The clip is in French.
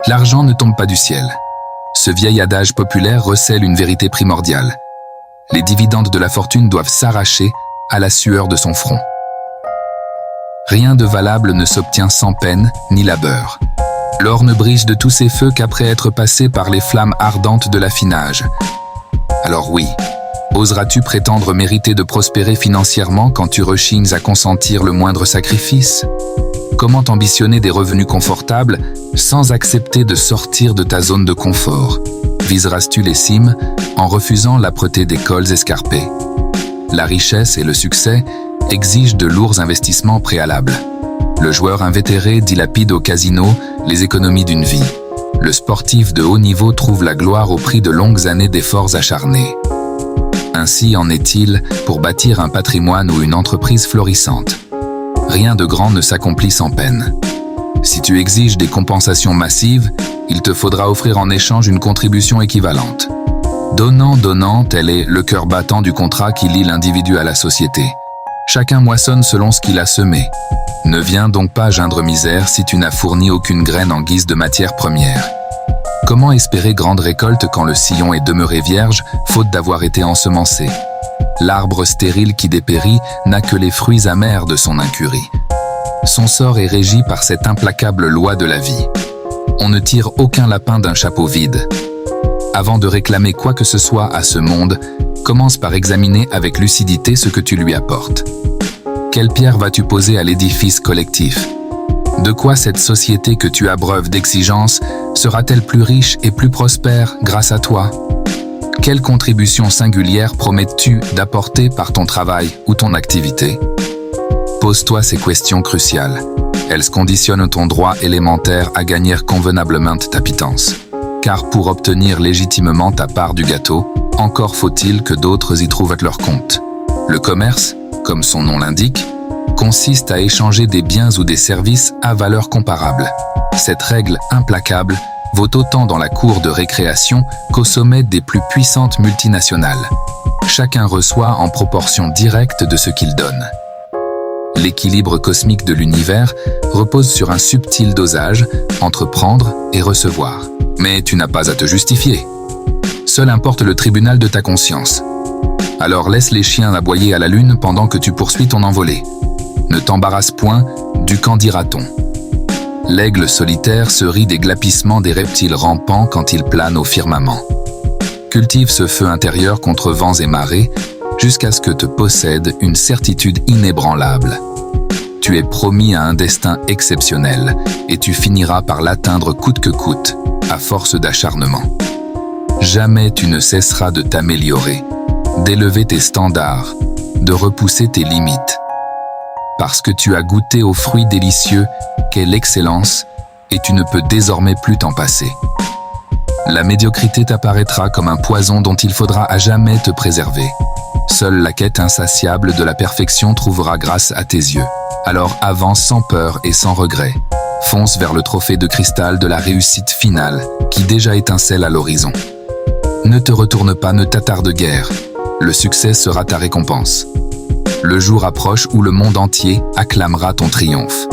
L'argent ne tombe pas du ciel. Ce vieil adage populaire recèle une vérité primordiale. Les dividendes de la fortune doivent s'arracher à la sueur de son front. Rien de valable ne s'obtient sans peine ni labeur. L'or ne brille de tous ses feux qu'après être passé par les flammes ardentes de l'affinage. Alors oui, oseras-tu prétendre mériter de prospérer financièrement quand tu rechignes à consentir le moindre sacrifice? Comment ambitionner des revenus confortables sans accepter de sortir de ta zone de confort? Viseras-tu les cimes en refusant l'âpreté des cols escarpés? La richesse et le succès exigent de lourds investissements préalables. Le joueur invétéré dilapide au casino les économies d'une vie. Le sportif de haut niveau trouve la gloire au prix de longues années d'efforts acharnés. Ainsi en est-il pour bâtir un patrimoine ou une entreprise florissante. Rien de grand ne s'accomplit sans peine. Si tu exiges des compensations massives, il te faudra offrir en échange une contribution équivalente. Donnant, tel est le cœur battant du contrat qui lie l'individu à la société. Chacun moissonne selon ce qu'il a semé. Ne viens donc pas geindre misère si tu n'as fourni aucune graine en guise de matière première. Comment espérer grande récolte quand le sillon est demeuré vierge, faute d'avoir été ensemencé? L'arbre stérile qui dépérit n'a que les fruits amers de son incurie. Son sort est régi par cette implacable loi de la vie. On ne tire aucun lapin d'un chapeau vide. Avant de réclamer quoi que ce soit à ce monde, commence par examiner avec lucidité ce que tu lui apportes. Quelle pierre vas-tu poser à l'édifice collectif? De quoi cette société que tu abreuves d'exigences sera-t-elle plus riche et plus prospère grâce à toi? Quelle contribution singulière promets-tu d'apporter par ton travail ou ton activité? Pose-toi ces questions cruciales. Elles conditionnent ton droit élémentaire à gagner convenablement ta pitance. Car pour obtenir légitimement ta part du gâteau, encore faut-il que d'autres y trouvent leur compte. Le commerce, comme son nom l'indique, consiste à échanger des biens ou des services à valeur comparable. Cette règle implacable vaut autant dans la cour de récréation qu'au sommet des plus puissantes multinationales. Chacun reçoit en proportion directe de ce qu'il donne. L'équilibre cosmique de l'univers repose sur un subtil dosage entre prendre et recevoir. Mais tu n'as pas à te justifier. Seul importe le tribunal de ta conscience. Alors laisse les chiens aboyer à la lune pendant que tu poursuis ton envolée. Ne t'embarrasse point du qu'en dira-t-on. L'aigle solitaire se rit des glapissements des reptiles rampants quand ils planent au firmament. Cultive ce feu intérieur contre vents et marées jusqu'à ce que te possède une certitude inébranlable. Tu es promis à un destin exceptionnel et tu finiras par l'atteindre coûte que coûte, à force d'acharnement. Jamais tu ne cesseras de t'améliorer, d'élever tes standards, de repousser tes limites. Parce que tu as goûté au fruit délicieux qu'est l'excellence et tu ne peux désormais plus t'en passer. La médiocrité t'apparaîtra comme un poison dont il faudra à jamais te préserver. Seule la quête insatiable de la perfection trouvera grâce à tes yeux. Alors avance sans peur et sans regret. Fonce vers le trophée de cristal de la réussite finale qui déjà étincelle à l'horizon. Ne te retourne pas, ne t'attarde guère. Le succès sera ta récompense. Le jour approche où le monde entier acclamera ton triomphe.